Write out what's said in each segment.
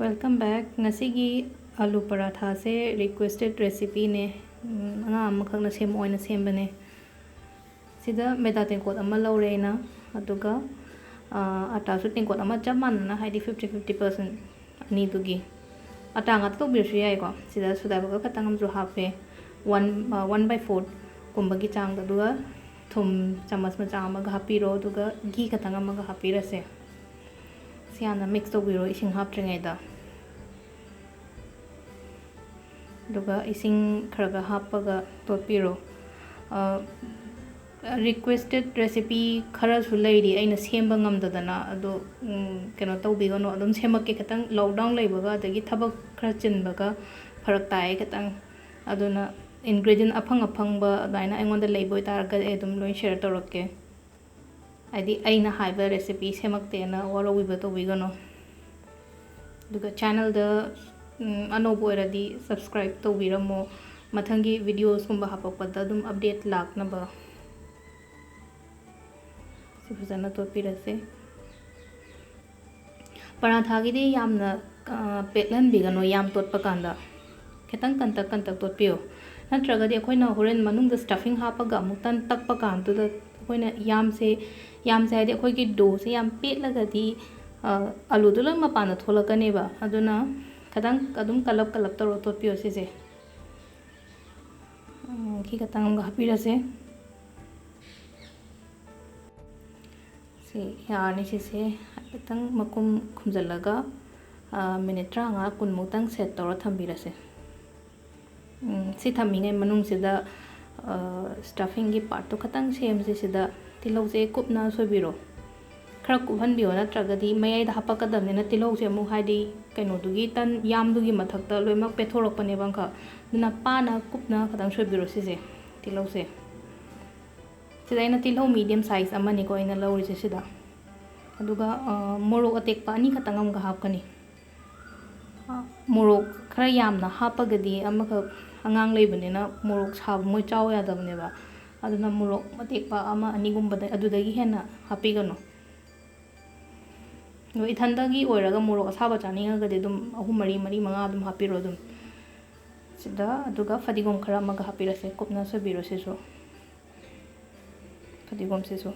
welcome back ngasi आलू पराठा से requested recipe ने अंगा अमखक ना सेम ओइना सेमबने सिदा मैदा तेंकोट अमा लौरेना अदुगा आटा सु तेंकोट अमा चप मानना हाइदि 50-50% अनि दुगी आटा ngata तो बिरसु याय को सिदा सुदाबगा खतंग हम जो हाफे 1/4 कुंबगी चांग दुगा थुम चमच मचा अमगा हापिरो दुगा घी खतंग अमगा हापिरसे सियाना मिक्स तो बिरो इसिंग हापट्रिङैदा दुगा इसिंग खरगा हापगा तोपिरो रिक्वेस्टेड रेसिपी खरसु लैरी अइना सेमबा ngamdadana ado keno tawbigano adum semakke khatang lockdown leibaga adagi thabak khara chinbaga pharak tai khatang aduna ingredient afang ba daina aingonda leiboi targa edum loi share torokke adi aina haiba recipe semakte na waro wiba tawbigano duga channel da anobo eradi subscribe tawbiramo mathangi videos kumba hapakpada dum update laknaba सिफुजना तो पिरसे पराठा गिदि यामना पेटलन बिगनो याम तोटप कांदा खतंग कंतक तोट पियो नत्रगदि अखोइना होरेन मनुंग stuffing हापगा मुक्तन तकप कांतु the अखोइना याम से हाइदि अखोइगी dough से याम पेटलगदि आलू दुल मपाना थोलकनेबा अदुना खतंग अदुम कलप तरो तोट पियो सिसे की खतंग हापिरसे से यानी से हाइफेटंग मकुम खुमजलगा मिनिट 30 कुनमुक्तंग सेट तौर थम्बिरसे से थम्मिङै मनुङसिदा स्टफिंग की पार्ट तो खतंग सेमसे सिदा तिलौसे कुपना सोबिरो खरा कुहनबियो नत्रगदि मयाइदा हापकदबनेना तिलौसे अमु हाइदि कैनोदुगी तन यामदुगी मथक्ता लोइमक पेथोरकपने बंखा दुना पाना कुपना खतंग सोबिरो सिसे तिलौसे सिदा इन तिलौ मीडियम साइज अमनी को इन लौरिसे सिदा अदुगा मोरोक अटेकपा अनि खतंग अमगा हापकनी मोरोक खरा यामना हापगदि अमख अंगांग लेबनेना मोरोक साब मोय चाव यादबनेबा अदुना मोरोक अटेकपा अमा अनि गुंबदा अदुदगी हेना हापिगनो नो इथंदगी ओइरगा मोरोक असाबा चानिंगगदि दुम अहु मरी मंगा दुम हापिरो दुम सिदा अदुगा फदिगोम खरा अमगा हापिरसे कुपना सोबिरो सेसो फदिगोम सेसो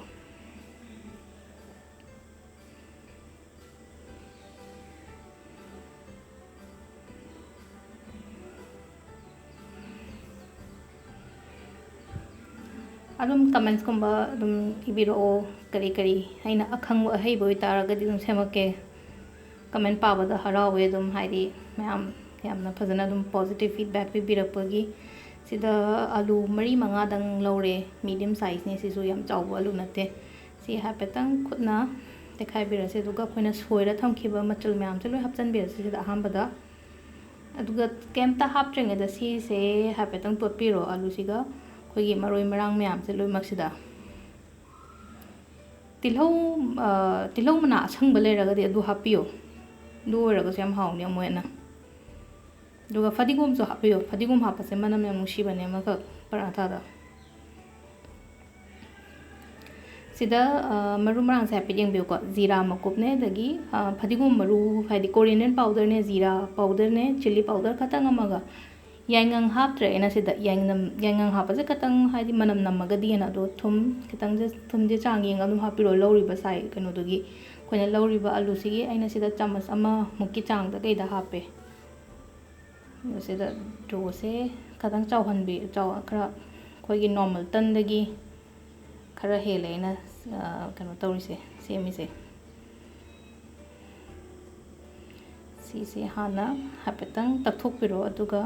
अदुम कमेंट्स कुंबा अदुम इबिरो करी हैना अखंग अहैबो इतारगदि दुम सेमके कमेंट पाबदा हरावे दुम हाइदि मैम यामना फजना दुम पॉजिटिव फीडबैक पिबिरपगी सिदा आलू मरी मंगा दंग लौरे मीडियम साइज ने सिसु याम चाव आलू नते सि हापेतंग खुदना देखाय बिरसे दुगा खोइना सोइरा थमखिबा मचल मैम से लोय हपचन बिरसे सिदा अहामबदा अदुगा केमता हापट्रेंगदा सि से हापेतंग तोटपिरो आलू सिगा खोइगी मरोय मरांग मैम से लोय मक्सिदा तिलौ मना असंग लेरगदि अदु हापियो दु ओरगस याम हाउनी मोयना दुगा फदिगोम जो हापियो फदिगोम हापसे मनम याम नुसिबने मक पराठा सिदा मरु मरांग से हापि जेंबियो को जीरा मकुपने दगी फदिगोम मरु हाइदि कोरियन पाउडर ने जीरा पाउडर ने चिली पाउडर खतंग अमगा यांगंग हापत्रे एना सिदा यांगंग हापसे खतंग हाइदि मनम नमगदि एना दो थुम खतंग जे थुम जे चांग येंग अदुम हापिरो लौरिबा साइ कनो दुगी खोइना लौरिबा आलू सिगी एना सिदा चमच अमा मुक्की चांग द कैदा हापे सिदा डो से खतंग चावहनबी चाव खरा खोइगी नॉर्मल तंदगी खरा हेलेना कनो तौरिसे सेमिसे सिसे हाना हापेतंग तकथोकपिरो अदुगा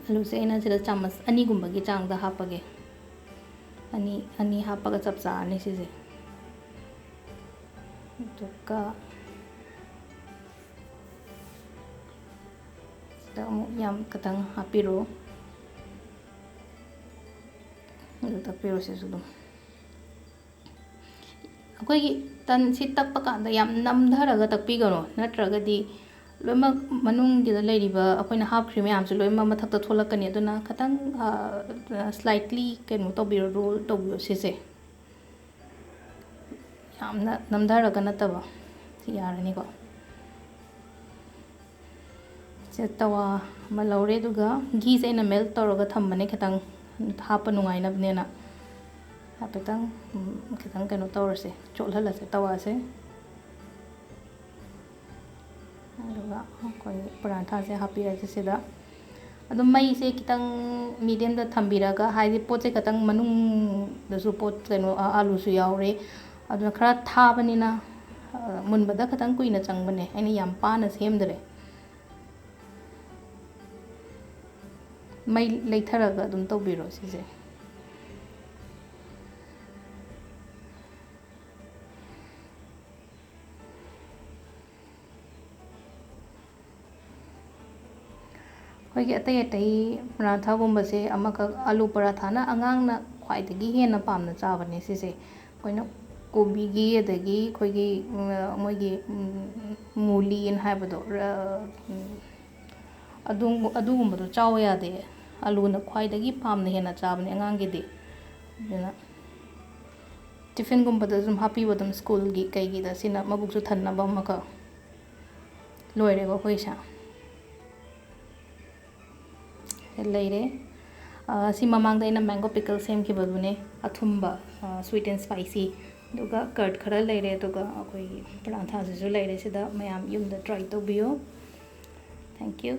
आलू से एना सिदा चमच अनि गुंबगी चांग दा हापगे अनि हापगा चपचा अनि सिसे दुका याम कतंग हापिरो अदु तपिरो सेसु दुम अखोइगी तन सि तक्प कांदा याम नमधरगा तक्पिगनो नत्रगदि लोइमा मनुंगिदा लेरिबा अखोइना हापख्रि मैम से लोइमा मथक्ता थोलकनी अदुना खतंग स्लाइटली कैनो तोबिरो रोल तोबियो सिसे ꯌꯥꯝꯅ ꯅꯝꯊꯔꯒ ꯅꯠꯇꯕ ꯁꯤ ꯌꯥꯔꯅꯤꯀꯣ ꯁꯤ ꯇꯋꯥ ꯑꯃ ꯂꯧꯔꯦ ꯑꯗꯨꯒ ꯘꯤꯁꯦ ꯑꯩꯅ ꯃꯦꯜꯠ ꯇꯧꯔꯒ ꯊꯝꯕꯅꯦ ꯈꯤꯇꯪ ꯍꯥꯞꯄ ꯅꯨꯡꯉꯥꯏꯅꯕꯅꯦꯅ ꯍꯥꯏꯐꯦꯠꯇꯪ ꯈꯤꯇꯪ ꯀꯩꯅꯣ ꯇꯧꯔꯁꯦ ꯆꯣꯠꯍꯜꯂꯁꯦ ꯇꯋꯥꯁꯦ ꯑꯗꯨꯒ ꯑꯩꯈꯣꯏ ꯄꯔꯥꯊꯥꯁꯦ ꯍꯥꯞꯄꯤꯔꯁꯦ ꯁꯤꯗ ꯑꯗꯨꯝ ꯃꯩꯁꯦ ꯈꯤꯇꯪ ꯃꯤꯗꯤꯌꯝꯗ ꯊꯝꯕꯤꯔꯒ ꯍꯥꯏꯗꯤ ꯄꯣꯠꯁꯦ ꯈꯤꯇꯪ ꯃꯅꯨꯡꯗꯁꯨ ꯄꯣꯠ ꯀꯩꯅꯣ ꯑꯥꯂꯨꯁꯨ ꯌꯥꯎꯔꯦ ꯑꯗꯨꯅ ꯈꯔ ꯊꯥꯕꯅꯤꯅ ꯃꯨꯟꯕꯗ ꯈꯤꯇꯪ ꯀꯨꯏꯅ ꯆꯪꯕꯅꯦ ꯑꯩꯅ ꯌꯥꯝ ꯄꯥꯅ ꯁꯦꯝꯗ꯭ꯔꯦ ꯃꯩ ꯂꯩꯊꯔꯒ ꯑꯗꯨꯝ ꯇꯧꯕꯤꯔꯣ ꯁꯤꯁꯦ ꯑꯩꯈꯣꯏꯒꯤ ꯑꯇꯩ ꯑꯇꯩ ꯄꯔꯥꯊꯥꯒꯨꯝꯕꯁꯦ ꯑꯃꯈꯛ ꯑꯥꯂꯨ ꯄꯔꯥꯊꯥꯅ ꯑꯉꯥꯡꯅ ꯈ꯭ꯋꯥꯏꯗꯒꯤ ꯍꯦꯟꯅ ꯄꯥꯝꯅ ꯆꯥꯕꯅꯦ ꯁꯤꯁꯦ ꯑꯩꯈꯣꯏꯅ ꯀꯣꯕꯤꯒꯤ ꯑꯗꯒꯤ ꯑꯩꯈꯣꯏꯒꯤ ꯃꯣꯏꯒꯤ ꯃꯨꯂꯤꯅ ꯍꯥꯏꯕꯗꯣ ꯑꯗꯨꯒꯨꯝꯕꯗꯣ ꯆꯥꯎ ꯌꯥꯗꯦ ꯑꯥꯂꯨꯅ ꯈ꯭ꯋꯥꯏꯗꯒꯤ ꯄꯥꯝꯅ ꯍꯦꯟꯅ ꯆꯥꯕꯅꯦ ꯑꯉꯥꯡꯒꯤꯗꯤ ꯑꯗꯨꯅ ꯇꯤꯐꯤꯟꯒꯨꯝꯕꯗ ꯁꯨꯝ ꯍꯥꯞꯄꯤꯕ ꯑꯗꯨꯝ ꯁ꯭ꯀꯨꯜꯒꯤ ꯀꯩꯒꯤꯗ ꯁꯤꯅ ꯃꯕꯨꯛꯁꯨ ꯊꯟꯅꯕ ꯑꯃꯈꯛ ꯂꯣꯏꯔꯦꯕ ꯑꯩꯈꯣꯏꯁꯦ ꯂꯩꯔꯦ ꯁꯤ ꯃꯃꯥꯡꯗ ꯑꯩꯅ ꯃꯦꯡꯒꯣ ꯄꯤꯀꯜ ꯁꯦꯝꯈꯤꯕꯗꯨꯅꯦ ꯑꯊꯨꯝꯕ ꯁ꯭ꯋꯤꯠ ꯑꯦꯟ ꯁ꯭ꯄꯥꯏꯁꯤ ꯑꯗꯨꯒ ꯀꯔꯠ ꯈꯔ ꯂꯩꯔꯦ ꯑꯗꯨꯒ ꯑꯩꯈꯣꯏꯒꯤ ꯄꯔꯥꯊꯥꯁꯤꯁꯨ ꯂꯩꯔꯦ ꯁꯤꯗ ꯃꯌꯥꯝ ꯌꯨꯝꯗ ꯇ꯭ꯔꯥꯏ ꯇꯧꯕꯤꯌꯨ ꯊꯦꯡꯛ ꯌꯨ